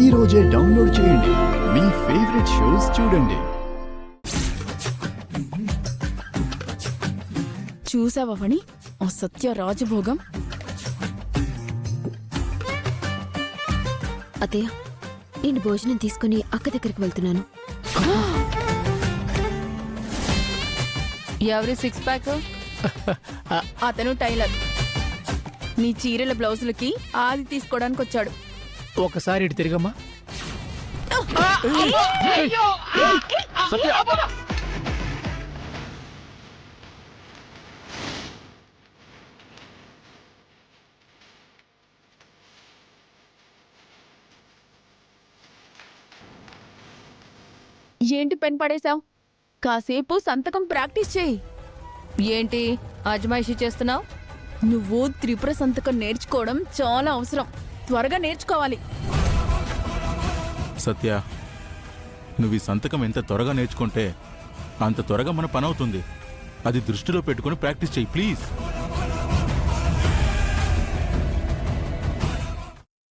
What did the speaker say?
ఈ రోజే డౌన్లోడ్ చేయండి. మీ ఫేవరెట్ షోస్ చూడండి. చూసావని ఆ సత్య రాజభోగం. అత్తయ్య, నేను భోజనం తీసుకుని అక్క దగ్గరికి వెళ్తున్నాను. ఎవరి సిక్స్ ప్యాక్? అతను టైలర్. నీ చీరల బ్లౌజులకి ఆది తీసుకోవడానికి వచ్చాడు. ఒకసారి ఇటు తిరిగమ్మా. ఏంటి పెన్ పడేశావు? కాసేపు సంతకం ప్రాక్టీస్ చేయి. ఏంటి అజమాయిషీ చేస్తున్నావు? నువ్వు త్రిపుర సంతకం నేర్చుకోవడం చాలా అవసరం. త్వరగా నేర్చుకోవాలి. సత్య, నువ్వు ఈ సంతకం ఎంత త్వరగా నేర్చుకుంటే అంత త్వరగా మన పని అవుతుంది. అది దృష్టిలో పెట్టుకుని ప్రాక్టీస్ చెయ్యి ప్లీజ్.